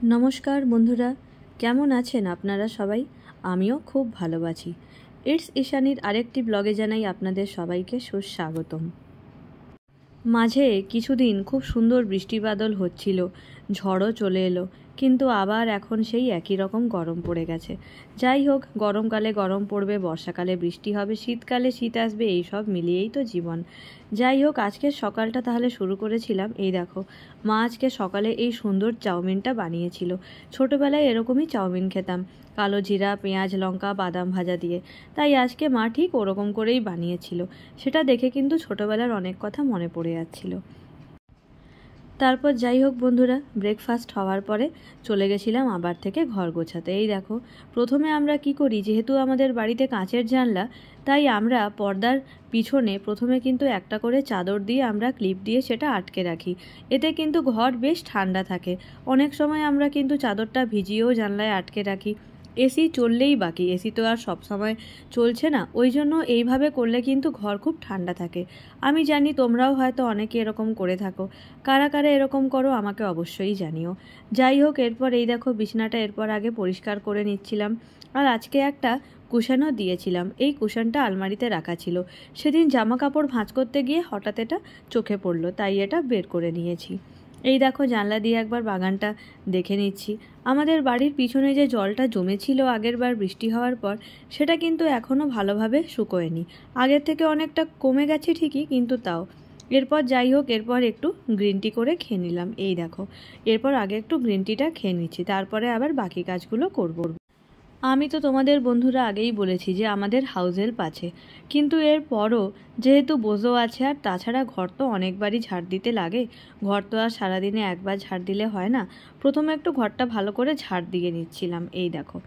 নমস্কার বন্ধুরা, কেমন আছেন আপনারা সবাই? আমিও খুব ভালো আছি। ইটস ঈশানীর আরেকটি ব্লগে জানাই আপনাদের সবাইকে সুস্বাগতম। মাঝে কিছুদিন খুব সুন্দর বৃষ্টি বাদল হচ্ছিল, ঝড়ও চলে এলো, কিন্তু আবার এখন সেই একই রকম গরম পড়ে গেছে। যাই হোক, গরমকালে গরম পড়বে, বর্ষাকালে বৃষ্টি হবে, শীতকালে শীত আসবে, এই সব মিলিয়েই তো জীবন। যাই হোক, আজকের সকালটা তাহলে শুরু করেছিলাম। এই দেখো, মা আজকে সকালে এই সুন্দর চাউমিনটা বানিয়েছিল। ছোটোবেলায় এরকমই চাউমিন খেতাম, কালো জিরা, পেঁয়াজ, লঙ্কা, বাদাম ভাজা দিয়ে। তাই আজকে মা ঠিক ওরকম করেই বানিয়েছিল। সেটা দেখে কিন্তু ছোটোবেলার অনেক কথা মনে পড়ে যাচ্ছিল। তারপর যাই হোক বন্ধুরা, ব্রেকফাস্ট হওয়ার পরে চলে গেছিলাম আবার থেকে ঘর গোছাতে। এই দেখো, প্রথমে আমরা কি করি, যেহেতু আমাদের বাড়িতে কাঁচের জানলা, তাই আমরা পর্দার পিছনে প্রথমে কিন্তু একটা করে চাদর দিয়ে আমরা ক্লিপ দিয়ে সেটা আটকে রাখি। এতে কিন্তু ঘর বেশ ঠান্ডা থাকে। অনেক সময় আমরা কিন্তু চাদরটা ভিজিয়েও জানলায় আটকে রাখি। এসি চললেই বাকি, এসি তো আর সব সময় চলছে না, ওই জন্য এইভাবে করলে কিন্তু ঘর খুব ঠান্ডা থাকে। আমি জানি তোমরাও হয়তো অনেকে এরকম করে থাকো। কারা কারা এরকম করো আমাকে অবশ্যই জানিও। যাই হোক, এরপর এই দেখো, বিছানাটা এরপর আগে পরিষ্কার করে নিচ্ছিলাম। আর আজকে একটা কুশনও দিয়েছিলাম। এই কুশনটা আলমারিতে রাখা ছিল, সেদিন জামা কাপড় ভাঁজ করতে গিয়ে হঠাৎ এটা চোখে পড়লো, তাই এটা বের করে নিয়েছি। এই দেখো, জানলা দিয়ে একবার বাগানটা দেখে নিচ্ছি। আমাদের বাড়ির পিছনে যে জলটা জমেছিল আগের বার বৃষ্টি হওয়ার পর, সেটা কিন্তু এখনও ভালোভাবে শুকোয়নি। আগের থেকে অনেকটা কমে গেছে ঠিকই, কিন্তু তাও। এরপর যাই হোক, এরপর একটু গ্রিন টি করে খেয়ে নিলাম। এই দেখো, এরপর আগে একটু গ্রিন টিটা খেয়ে নিচ্ছি, তারপরে আবার বাকি কাজগুলো করব। আমি তো তোমাদের বন্ধুরা আগেই বলেছি যে আমাদের হাউস হেল্প আছে, কিন্তু এরপরও যেহেতু বোঝো আছে, আর তাছাড়া ঘর তো অনেকবারই ঝাড় দিতে লাগে। ঘর তো আর সারাদিনে একবার ঝাড় দিলে হয় না। প্রথমে একটু ঘরটা ভালো করে ঝাড় দিয়ে নিচ্ছিলাম। এই দেখো,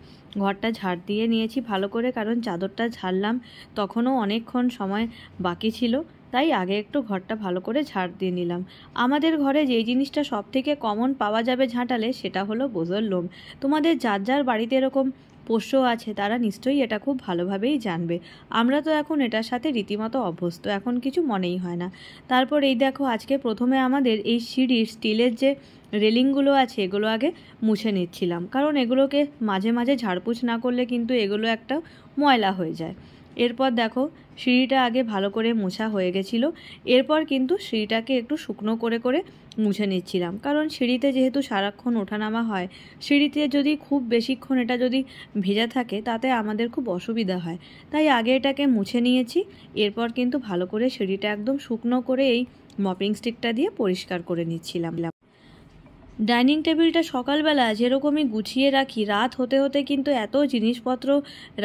ঘরটা ঝাড় দিয়ে নিয়েছি ভালো করে, কারণ চাদরটা ঝাড়লাম তখনও অনেকক্ষণ সময় বাকি ছিল, তাই আগে একটু ঘরটা ভালো করে ঝাড় দিয়ে নিলাম। আমাদের ঘরে যেই জিনিসটা সব থেকে কমন পাওয়া যাবে ঝাঁটালে, সেটা হলো বোঝোর লোম। তোমাদের যার যার বাড়িতে এরকম পোষ্য আছে তারা নিশ্চয়ই এটা খুব ভালোভাবেই জানবে। আমরা তো এখন এটার সাথে রীতিমতো অভ্যস্ত, এখন কিছু মনেই হয় না। তারপর এই দেখো, আজকে প্রথমে আমাদের এই সিঁড়ির স্টিলের যে রেলিংগুলো আছে এগুলো আগে মুছে নিচ্ছিলাম, কারণ এগুলোকে মাঝে মাঝে ঝাড়পোছ না করলে কিন্তু এগুলো একটা ময়লা হয়ে যায়। এরপর দেখো, সিঁড়িটা আগে ভালো করে মোছা হয়ে গেছিলো। এরপর কিন্তু সিঁড়িটাকে একটু শুকনো করে করে মুছে নিচ্ছিলাম, কারণ সিঁড়িতে যেহেতু সারাক্ষণ ওঠানামা হয়, সিঁড়িতে যদি খুব বেশিক্ষণ এটা যদি ভেজা থাকে তাতে আমাদের খুব অসুবিধা হয়। তাই আগে এটাকে মুছে নিয়েছি। এরপর কিন্তু ভালো করে সিঁড়িটা একদম শুকনো করে এই মপিং স্টিকটা দিয়ে পরিষ্কার করে নিচ্ছিলাম। ডাইনিং টেবিলটা সকালবেলা যেরকমই গুছিয়ে রাখি, রাত হতে হতে কিন্তু এত জিনিসপত্র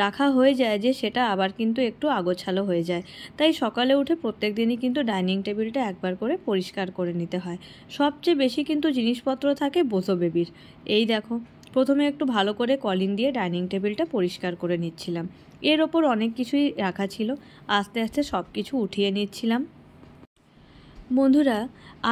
রাখা হয়ে যায় যে সেটা আবার কিন্তু একটু আগোছালো হয়ে যায়। তাই সকালে উঠে প্রত্যেক দিনই কিন্তু ডাইনিং টেবিলটা একবার করে পরিষ্কার করে নিতে হয়। সবচেয়ে বেশি কিন্তু জিনিসপত্র থাকে বোঝো বেবির। এই দেখো, প্রথমে একটু ভালো করে কলিন দিয়ে ডাইনিং টেবিলটা পরিষ্কার করে নিচ্ছিলাম। এর ওপর অনেক কিছুই রাখা ছিল, আস্তে আস্তে সব কিছু উঠিয়ে নিচ্ছিলাম। বন্ধুরা,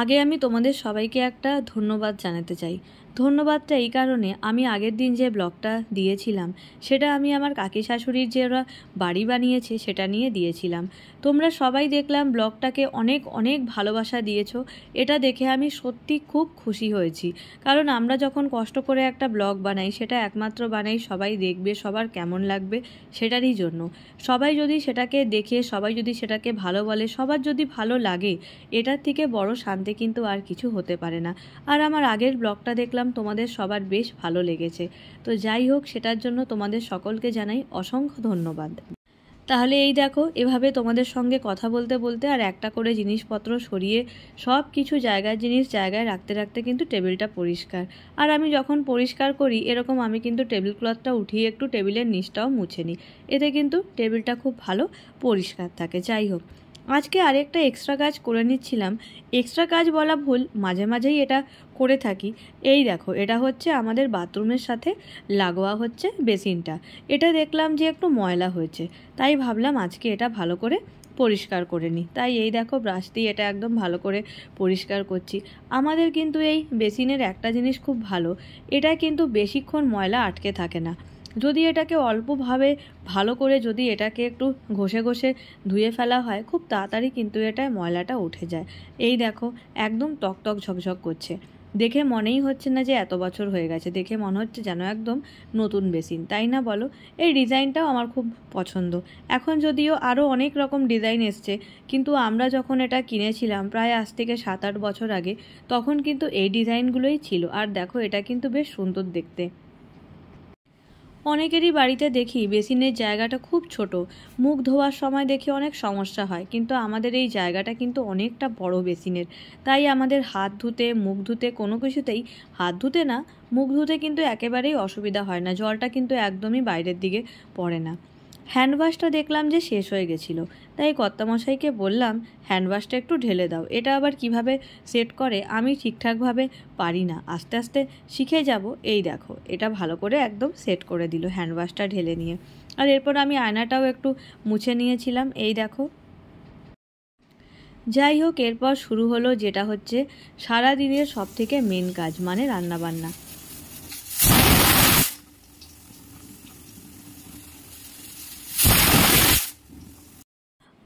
আগে আমি তোমাদের সবাইকে একটা ধন্যবাদ জানাতে চাই। ধন্যবাদটা এই কারণে, আমি আগের দিন যে ব্লগটা দিয়েছিলাম সেটা আমি আমার কাকি শাশুড়ির যে ওরা বাড়ি বানিয়েছে সেটা নিয়ে দিয়েছিলাম। তোমরা সবাই দেখলাম ব্লগটাকে অনেক অনেক ভালোবাসা দিয়েছো। এটা দেখে আমি সত্যি খুব খুশি হয়েছি, কারণ আমরা যখন কষ্ট করে একটা ব্লগ বানাই, সেটা একমাত্র বানাই সবাই দেখবে, সবার কেমন লাগবে সেটারই জন্য। সবাই যদি সেটাকে দেখে, সবাই যদি সেটাকে ভালো বলে, সবার যদি ভালো লাগে, এটার থেকে বড় শান্তি কিন্তু আর কিছু হতে পারে না। আর আমার আগের ব্লগটা দেখলাম তোমাদের সবার বেশ ভালো লেগেছে। তো যাই হোক, সেটার জন্য তোমাদের সকলকে জানাই অসংখ্য ধন্যবাদ। তাহলে এই দেখো, এভাবে তোমাদের সঙ্গে কথা বলতে বলতে আর একটা করে জিনিসপত্র সরিয়ে সব কিছু জায়গায় জিনিস জায়গায় রাখতে রাখতে কিন্তু টেবিলটা পরিষ্কার। আর আমি যখন পরিষ্কার করি এরকম, আমি কিন্তু টেবিল ক্লথটা উঠিয়ে একটু টেবিলের নিচটাও মুছে নিই। এতে কিন্তু টেবিলটা খুব ভালো পরিষ্কার থাকে। যাই হোক, আজকে আরেকটা এক্সট্রা কাজ করে নিচ্ছিলাম। এক্সট্রা কাজ বলা ভুল, মাঝে মাঝেই এটা করে থাকি। এই দেখো, এটা হচ্ছে আমাদের বাথরুমের সাথে লাগোয়া হচ্ছে বেসিনটা। এটা দেখলাম যে একটু ময়লা হয়েছে, তাই ভাবলাম আজকে এটা ভালো করে পরিষ্কার করে নিই। তাই এই দেখো, ব্রাশ দিয়ে এটা একদম ভালো করে পরিষ্কার করছি। আমাদের কিন্তু এই বেসিনের একটা জিনিস খুব ভালো, এটা কিন্তু বেশিক্ষণ ময়লা আটকে থাকে না। যদি এটাকে অল্পভাবে ভালো করে যদি এটাকে একটু ঘষে ঘষে ধুয়ে ফেলা হয়, খুব তাড়াতাড়ি কিন্তু এটায় ময়লাটা উঠে যায়। এই দেখো, একদম টকটক ঝকঝক করছে। দেখে মনেই হচ্ছে না যে এত বছর হয়ে গেছে, দেখে মনে হচ্ছে যেন একদম নতুন বেসিন, তাই না বলো? এই ডিজাইনটাও আমার খুব পছন্দ। এখন যদিও আরও অনেক রকম ডিজাইন এসছে, কিন্তু আমরা যখন এটা কিনেছিলাম প্রায় আজ থেকে 7-8 বছর আগে, তখন কিন্তু এই ডিজাইনগুলোই ছিল। আর দেখো, এটা কিন্তু বেশ সুন্দর দেখতে। অনেকেরই বাড়িতে দেখি বেসিনের জায়গাটা খুব ছোট, মুখ ধোয়ার সময় দেখি অনেক সমস্যা হয়, কিন্তু আমাদের এই জায়গাটা কিন্তু অনেকটা বড় বেসিনের। তাই আমাদের হাত ধুতে, মুখ ধুতে, কোনো কিছুতেই, হাত ধুতে না, মুখ ধুতে কিন্তু একেবারেই অসুবিধা হয় না। জলটা কিন্তু একদমই বাইরের দিকে পড়ে না। হ্যান্ডওয়াশটা দেখলাম যে শেষ হয়ে গেছিলো, তাই কর্তামশাইকে বললাম হ্যান্ডওয়াশটা একটু ঢেলে দাও। এটা আবার কিভাবে সেট করে আমি ঠিকঠাকভাবে পারি না, আস্তে আস্তে শিখে যাব। এই দেখো, এটা ভালো করে একদম সেট করে দিল হ্যান্ডওয়াশটা ঢেলে নিয়ে। আর এরপর আমি আয়নাটাও একটু মুছে নিয়েছিলাম, এই দেখো। যাই হোক, এরপর শুরু হলো যেটা হচ্ছে সারাদিনের সবথেকে মেন কাজ, মানে রান্নাবান্না।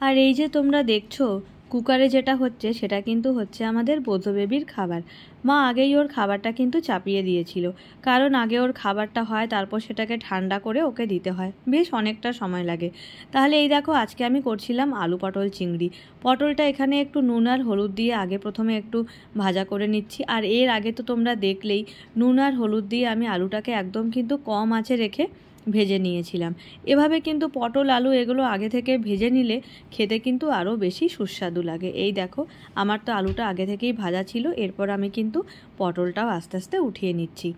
আর এই যে তোমরা দেখছো কুকারে যেটা হচ্ছে, সেটা কিন্তু হচ্ছে আমাদের বোধো বেবির খাবার। মা আগেই ওর খাবারটা কিন্তু চাপিয়ে দিয়েছিল, কারণ আগে ওর খাবারটা হয়, তারপর সেটাকে ঠান্ডা করে ওকে দিতে হয়, বেশ অনেকটা সময় লাগে। তাহলে এই দেখো, আজকে আমি করছিলাম আলু পটল চিংড়ি। পটলটা এখানে একটু নুন আর হলুদ দিয়ে আগে প্রথমে একটু ভাজা করে নিচ্ছি। আর এর আগে তো তোমরা দেখলেই নুন আর হলুদ দিয়ে আমি আলুটাকে একদম কিন্তু কম আঁচে রেখে ভেজে নিয়েছিলাম। এভাবে কিন্তু পটল, আলু এগুলো আগে থেকে ভেজে নিলে খেতে কিন্তু আরও বেশি সুস্বাদু লাগে। এই দেখো, আমার তো আলুটা আগে থেকেই ভাজা ছিল, এরপর আমি কিন্তু পটলটাও আস্তে আস্তে উঠিয়ে নিচ্ছি।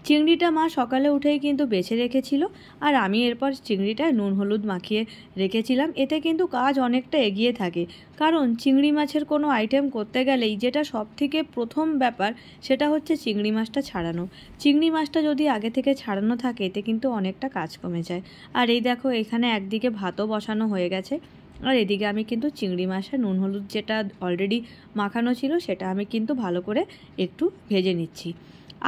চিংড়িটা মা সকালে উঠেই কিন্তু বেছে রেখেছিল, আর আমি এরপর চিংড়িটায় নুন হলুদ মাখিয়ে রেখেছিলাম। এতে কিন্তু কাজ অনেকটা এগিয়ে থাকে, কারণ চিংড়ি মাছের কোনো আইটেম করতে গেলেই যেটা সবথেকে প্রথম ব্যাপার, সেটা হচ্ছে চিংড়ি মাছটা ছাড়ানো। চিংড়ি মাছটা যদি আগে থেকে ছাড়ানো থাকে, এতে কিন্তু অনেকটা কাজ কমে যায়। আর এই দেখো, এখানে একদিকে ভাতও বসানো হয়ে গেছে, আর এদিকে আমি কিন্তু চিংড়ি মাছের নুন হলুদ যেটা অলরেডি মাখানো ছিল, সেটা আমি কিন্তু ভালো করে একটু ভেজে নিচ্ছি।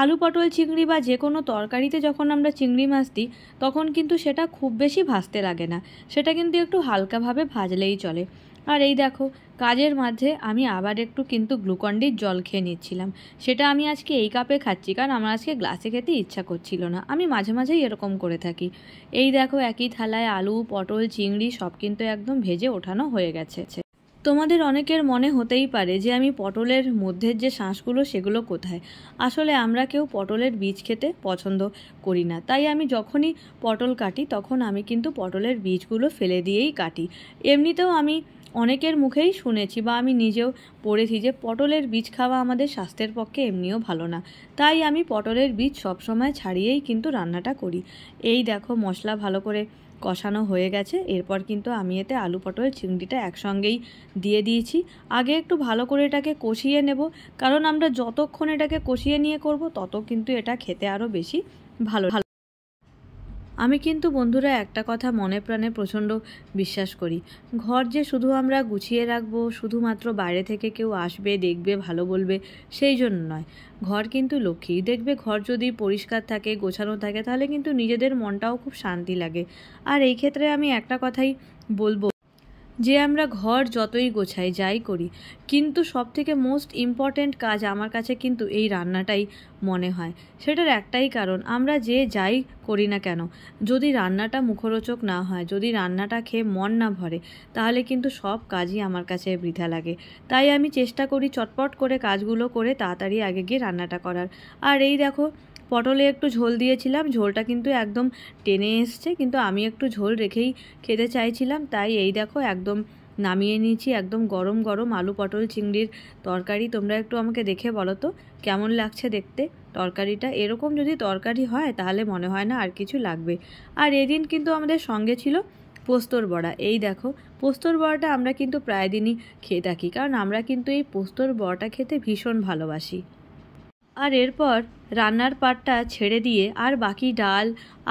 আলু পটল চিংড়ি বা যে কোনো তরকারিতে যখন আমরা চিংড়ি মাছ দিই, তখন কিন্তু সেটা খুব বেশি ভাজতে লাগে না, সেটা কিন্তু একটু হালকাভাবে ভাজলেই চলে। আর এই দেখো, কাজের মাঝে আমি আবার একটু কিন্তু গ্লুকন-ডির জল খেয়ে নিচ্ছিলাম। সেটা আমি আজকে এই কাপে খাচ্ছি, কারণ আমার আজকে গ্লাসে খেতে ইচ্ছা করছিল না। আমি মাঝে মাঝেই এরকম করে থাকি। এই দেখো, একই থালায় আলু, পটল, চিংড়ি সব কিন্তু একদম ভেজে ওঠানো হয়ে গেছে। তোমাদের অনেকের মনে হতেই পারে যে আমি পটলের মধ্যের যে শাঁসগুলো সেগুলো কোথায়। আসলে আমরা কেউ পটলের বীজ খেতে পছন্দ করি না, তাই আমি যখনই পটল কাটি তখন আমি কিন্তু পটলের বীজগুলো ফেলে দিয়েই কাটি। এমনিতেও আমি অনেকের মুখেই শুনেছি বা আমি নিজেও পড়েছি যে পটলের বীজ খাওয়া আমাদের স্বাস্থ্যের পক্ষে এমনিও ভালো না, তাই আমি পটলের বীজ সবসময় ছাড়িয়েই কিন্তু রান্নাটা করি। এই দেখো, মশলা ভালো করে কষানো হয়ে গেছে, এরপর কিন্তু আমি এতে আলু পটল চিংড়িটা একসঙ্গেই দিয়ে দিয়েছি। আগে একটু ভালো করে এটাকে কষিয়ে নেব, কারণ আমরা যতক্ষণ এটাকে কষিয়ে নিয়ে করব তত কিন্তু এটা খেতে আরও বেশি ভালো। আমি কিন্তু বন্ধুরা একটা কথা মনে প্রাণে প্রচণ্ড বিশ্বাস করি, ঘর যে শুধু আমরা গুছিয়ে রাখবো, শুধুমাত্র বাইরে থেকে কেউ আসবে, দেখবে, ভালো বলবে, সেই জন্য নয়। ঘর কিন্তু লক্ষ্মী। দেখবে ঘর যদি পরিষ্কার থাকে, গোছানো থাকে, তাহলে কিন্তু নিজেদের মনটাও খুব শান্তি লাগে। আর এই ক্ষেত্রে আমি একটা কথাই বলবো, যে আমরা ঘর যতই গোছাই, যাই করি, কিন্তু সবথেকে মোস্ট ইম্পর্ট্যান্ট কাজ আমার কাছে কিন্তু এই রান্নাটাই মনে হয়। সেটার একটাই কারণ, আমরা যে যাই করি না কেন, যদি রান্নাটা মুখরোচক না হয়, যদি রান্নাটা খেয়ে মন না ভরে, তাহলে কিন্তু সব কাজই আমার কাছে বৃথা লাগে। তাই আমি চেষ্টা করি চটপট করে কাজগুলো করে তাড়াতাড়ি আগে গিয়ে রান্নাটা করার। আর এই দেখো, পটলে একটু ঝোল দিয়েছিলাম, ঝোলটা কিন্তু একদম টেনে এসছে, কিন্তু আমি একটু ঝোল রেখেই খেতে চাইছিলাম, তাই এই দেখো একদম নামিয়ে নিয়েছি। একদম গরম গরম আলু পটল চিংড়ির তরকারি। তোমরা একটু আমাকে দেখে বলো তো কেমন লাগছে দেখতে তরকারিটা। এরকম যদি তরকারি হয় তাহলে মনে হয় না আর কিছু লাগবে। আর এদিন কিন্তু আমাদের সঙ্গে ছিল পোস্তর বড়া। এই দেখো, পোস্তর বড়াটা আমরা কিন্তু প্রায় দিনই খেয়ে থাকি, কারণ আমরা কিন্তু এই পোস্তর বড়াটা খেতে ভীষণ ভালোবাসি। আর এরপর রান্নার পাটটা ছেড়ে দিয়ে আর বাকি ডাল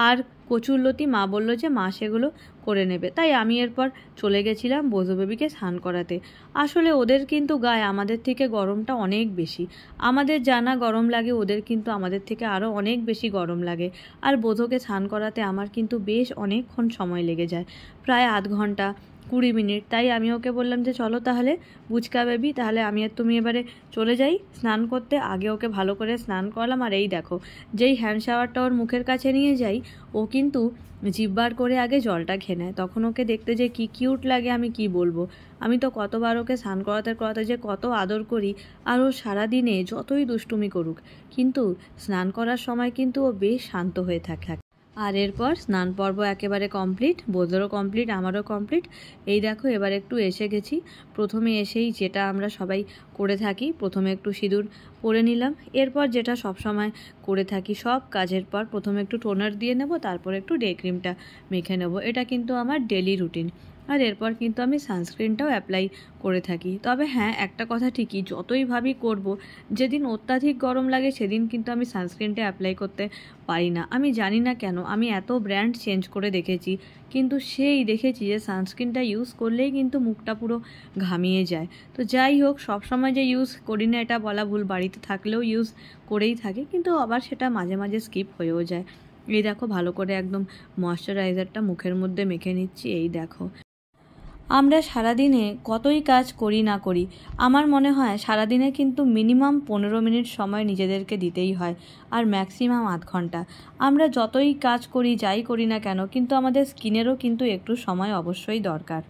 আর কচুরলতি মা বলল যে মা সেগুলো করে নেবে, তাই আমি এরপর চলে গেছিলাম বোধো বেবিকে স্নান করাতে। আসলে ওদের কিন্তু গায়ে আমাদের থেকে গরমটা অনেক বেশি। আমাদের জানা গরম লাগে, ওদের কিন্তু আমাদের থেকে আরও অনেক বেশি গরম লাগে। আর বোধোকে স্নান করাতে আমার কিন্তু বেশ অনেকক্ষণ সময় লেগে যায়, প্রায় আধ ঘন্টা 20 মিনিট। তাই আমি ওকে বললাম যে চলো তাহলে বুচকা বেবি, তাহলে আমি আর তুমি এবারে চলে যাই স্নান করতে। আগে ওকে ভালো করে স্নান করলাম। আর এই দেখো, যেই হ্যান্ড শাওয়ারটা ওর মুখের কাছে নিয়ে যাই, ও কিন্তু জিভ করে আগে জলটা খেয়ে নেয়। তখন ওকে দেখতে যে কি কিউট লাগে আমি কি বলবো। আমি তো কতবার ওকে স্নান করাতে করাতে যে কত আদর করি। আর ও সারাদিনে যতই দুষ্টুমি করুক, কিন্তু স্নান করার সময় কিন্তু ও বেশ শান্ত হয়ে থাকে। আর এরপর স্নান পর্ব একেবারে কমপ্লিট, বোধেরও কমপ্লিট, আমারও কমপ্লিট। এই দেখো এবার একটু এসে গেছি। প্রথমে এসেই যেটা আমরা সবাই করে থাকি, প্রথমে একটু সিঁদুর পরে নিলাম। এরপর যেটা সব সময় করে থাকি, সব কাজের পর প্রথমে একটু টোনার দিয়ে নেব, তারপর একটু ডে ক্রিমটা মেখে নেব। এটা কিন্তু আমার ডেলি রুটিন। আর এরপর কিন্তু আমি সানস্ক্রিনটাও অ্যাপ্লাই করে থাকি। তবে হ্যাঁ, একটা কথা ঠিকই, যতই ভাবি করব, যেদিন অত্যাধিক গরম লাগে সেদিন কিন্তু আমি সানস্ক্রিনটা অ্যাপ্লাই করতে পারি না। আমি জানি না কেন, আমি এত ব্র্যান্ড চেঞ্জ করে দেখেছি, কিন্তু সেই দেখেছি যে সানস্ক্রিনটা ইউজ করলেই কিন্তু মুখটা পুরো ঘামিয়ে যায়। তো যাই হোক, সবসময় যে ইউজ করি না এটা বলা ভুল, বাড়িতে থাকলেও ইউজ করেই থাকি, কিন্তু আবার সেটা মাঝে মাঝে স্কিপ হয়েও যায়। এই দেখো ভালো করে একদম ময়শ্চারাইজারটা মুখের মধ্যে মেখে নিচ্ছি। এই দেখো, আমরা সারাদিনে কতই কাজ করি না করি, আমার মনে হয় সারাদিনে কিন্তু মিনিমাম 15 মিনিট সময় নিজেদেরকে দিতেই হয়, আর ম্যাক্সিমাম আধ ঘন্টা। আমরা যতই কাজ করি, যাই করি না কেন, কিন্তু আমাদের স্কিনেরও কিন্তু একটু সময় অবশ্যই দরকার।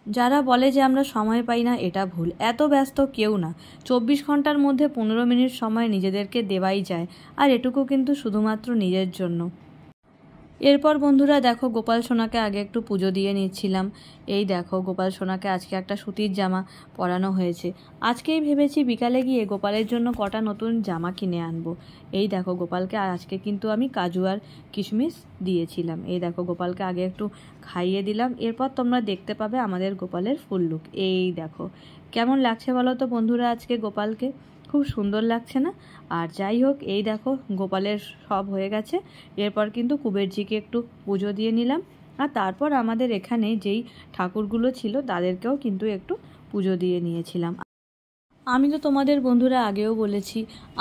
যারা বলে যে আমরা সময় পাই না, এটা ভুল। এত ব্যস্ত কেউ না। 24 ঘন্টার মধ্যে 15 মিনিট সময় নিজেদেরকে দেওয়াই যায়, আর এটুকু কিন্তু শুধুমাত্র নিজের জন্য। এরপর বন্ধুরা দেখো, গোপাল সোনাকে আগে একটু পুজো দিয়ে নিচ্ছিলাম। এই দেখো, গোপাল সোনাকে আজকে একটা সুতির জামা পরানো হয়েছে। আজকেই ভেবেছি বিকালে গিয়ে গোপালের জন্য কটা নতুন জামা কিনে আনবো। এই দেখো, গোপালকে আজকে কিন্তু আমি কাজু আর কিশমিশ দিয়েছিলাম। এই দেখো, গোপালকে আগে একটু খাইয়ে দিলাম। এরপর তোমরা দেখতে পাবে আমাদের গোপালের ফুল লুক। এই দেখো কেমন লাগছে বলো তো বন্ধুরা, আজকে গোপালকে খুব সুন্দর লাগছে না? আর যাই হোক, এই দেখো গোপালের সব হয়ে গেছে। এরপর কিন্তু কুবেরজিকে একটু পুজো দিয়ে নিলাম। আর তারপর আমাদের এখানে যেই ঠাকুরগুলো ছিল তাদেরকেও কিন্তু একটু পুজো দিয়ে নিয়েছিলাম। আমি তো তোমাদের বন্ধুরা আগেও বলেছি,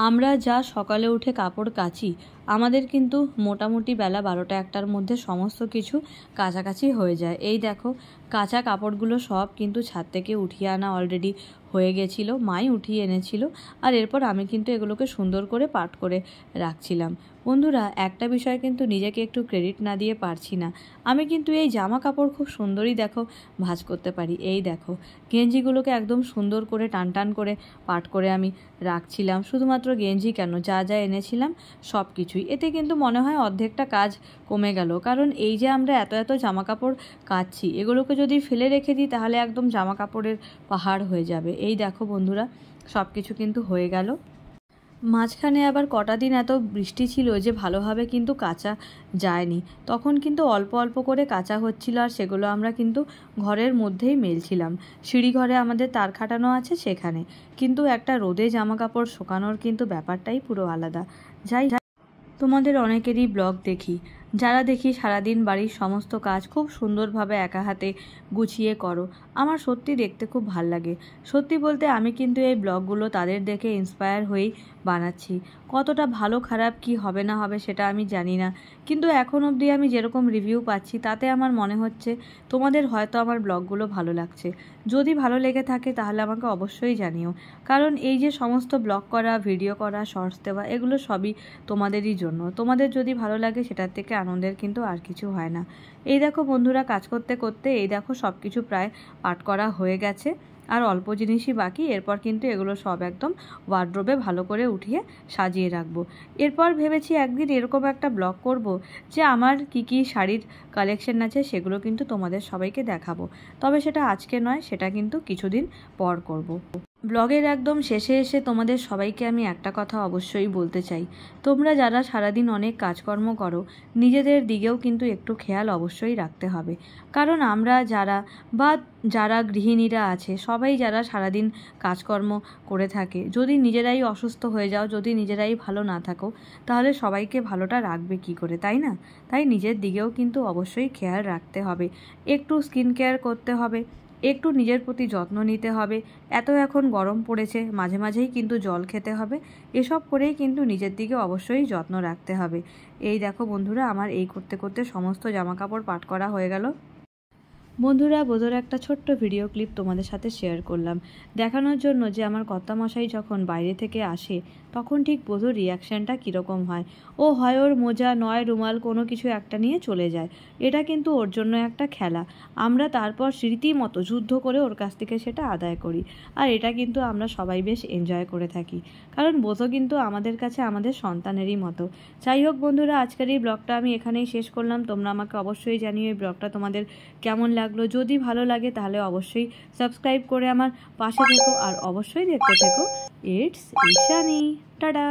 আমরা যা সকালে উঠে কাপড় কাচি, আমাদের কিন্তু মোটামুটি বেলা 12টা-1টার মধ্যে সমস্ত কিছু কাছাকাছি হয়ে যায়। এই দেখো, কাঁচা কাপড়গুলো সব কিন্তু ছাদ থেকে উঠিয়ে আনা অলরেডি হয়ে গেছিল, মাই উঠিয়ে এনেছিল। আর এরপর আমি কিন্তু এগুলোকে সুন্দর করে পাট করে রাখছিলাম। বন্ধুরা, একটা বিষয় কিন্তু নিজেকে একটু ক্রেডিট না দিয়ে পারছি না। আমি কিন্তু এই জামা কাপড় খুব সুন্দরই দেখো ভাঁজ করতে পারি। এই দেখো, গেঞ্জিগুলোকে একদম সুন্দর করে টান টান করে পাট করে আমি রাখছিলাম। শুধুমাত্র গেঞ্জি কেন, যা যা এনেছিলাম সব কিছুই। এতে কিন্তু মনে হয় অর্ধেকটা কাজ কমে গেল। কারণ এই যে আমরা এত এত জামা কাপড় কাচ্ছি, এগুলোকে যদি ফেলে রেখে দিই তাহলে একদম জামা কাপড়ের পাহাড় হয়ে যাবে। এই দেখো বন্ধুরা, সব কিছু কিন্তু হয়ে গেল। মাঝখানে আবার কটা দিন এত বৃষ্টি ছিল যে ভালোভাবে কিন্তু কাচা যায়নি। তখন কিন্তু অল্প অল্প করে কাচা হচ্ছিল, আর সেগুলো আমরা কিন্তু ঘরের মধ্যেই মেলছিলাম। সিঁড়িঘরে আমাদের তার খাটানো আছে, সেখানে কিন্তু একটা রোদে জামা কাপড় শুকানোর কিন্তু ব্যাপারটাই পুরো আলাদা। যাই, তোমাদের অনেকেরই ব্লগ দেখি, যারা দেখি সারাদিন বাড়ির সমস্ত কাজ খুব সুন্দরভাবে একা হাতে গুছিয়ে করো। আমার সত্যি দেখতে খুব ভাল লাগে। সত্যি বলতে আমি কিন্তু এই ব্লগগুলো তাদের দেখে ইন্সপায়ার হয়েই বানাচ্ছি। কতটা ভালো খারাপ কি হবে না হবে সেটা আমি জানি না, কিন্তু এখন অবধি আমি যেরকম রিভিউ পাচ্ছি তাতে আমার মনে হচ্ছে তোমাদের হয়তো আমার ব্লগগুলো ভালো লাগছে। যদি ভালো লেগে থাকে তাহলে আমাকে অবশ্যই জানিও, কারণ এই যে সমস্ত ব্লগ করা, ভিডিও করা, শর্টস দেওয়া, এগুলো সবই তোমাদেরই জন্য। তোমাদের যদি ভালো লাগে সেটার থেকে আনন্দের কিন্তু আর কিছু হয় না। এই দেখো বন্ধুরা, কাজ করতে করতে এই দেখো সব কিছু প্রায় পাট করা হয়ে গেছে, আর অল্প জিনিসই বাকি। এরপর কিন্তু এগুলো সব একদম ওয়ার্ড্রোবে ভালো করে উঠিয়ে সাজিয়ে রাখবো। এরপর ভেবেছি একদিন এরকম একটা ব্লগ করব যে আমার কি কি শাড়ির কালেকশন আছে সেগুলো কিন্তু তোমাদের সবাইকে দেখাবো। তবে সেটা আজকে নয়, সেটা কিন্তু কিছুদিন পর করব। ব্লগের একদম শেষে এসে তোমাদের সবাইকে আমি একটা কথা অবশ্যই বলতে চাই, তোমরা যারা সারাদিন অনেক কাজকর্ম করো, নিজেদের দিকেও কিন্তু একটু খেয়াল অবশ্যই রাখতে হবে। কারণ আমরা যারা গৃহিণীরা আছে, সবাই যারা সারাদিন কাজকর্ম করে থাকে, যদি নিজেরাই অসুস্থ হয়ে যাও, যদি নিজেরাই ভালো না থাকো, তাহলে সবাইকে ভালোটা রাখবে কি করে, তাই না? তাই নিজের দিকেও কিন্তু অবশ্যই খেয়াল রাখতে হবে। একটু স্কিন কেয়ার করতে হবে, একটু নিজের প্রতি যত্ন নিতে হবে। এত এখন গরম পড়েছে, মাঝে মাঝেই কিন্তু জল খেতে হবে। এসব করেই কিন্তু নিজের দিকে অবশ্যই যত্ন রাখতে হবে। এই দেখো বন্ধুরা, আমার এই করতে করতে সমস্ত জামাকাপড় পাট করা হয়ে গেল। বন্ধুরা, বোধহয় একটা ছোট্ট ভিডিও ক্লিপ তোমাদের সাথে শেয়ার করলাম দেখানোর জন্য যে আমার কর্তামশাই যখন বাইরে থেকে আসে তখন ঠিক বোধহয় রিয়াকশানটা কীরকম হয়। ও হয় ওর মোজা নয় রুমাল কোনো কিছু একটা নিয়ে চলে যায়। এটা কিন্তু ওর জন্য একটা খেলা। আমরা তারপর রীতিমতো যুদ্ধ করে ওর কাছ থেকে সেটা আদায় করি। আর এটা কিন্তু আমরা সবাই বেশ এনজয় করে থাকি, কারণ বোধও কিন্তু আমাদের কাছে আমাদের সন্তানেরই মতো। যাই হোক বন্ধুরা, আজকের এই ব্লগটা আমি এখানেই শেষ করলাম। তোমরা আমাকে অবশ্যই জানিও এই ব্লগটা তোমাদের কেমন লাগলো। যদি ভালো লাগে তাহলে অবশ্যই সাবস্ক্রাইব করে আমার পাশে থেকো, আর অবশ্যই দেখতে থেকো ইটস ঈশানী। টাটা।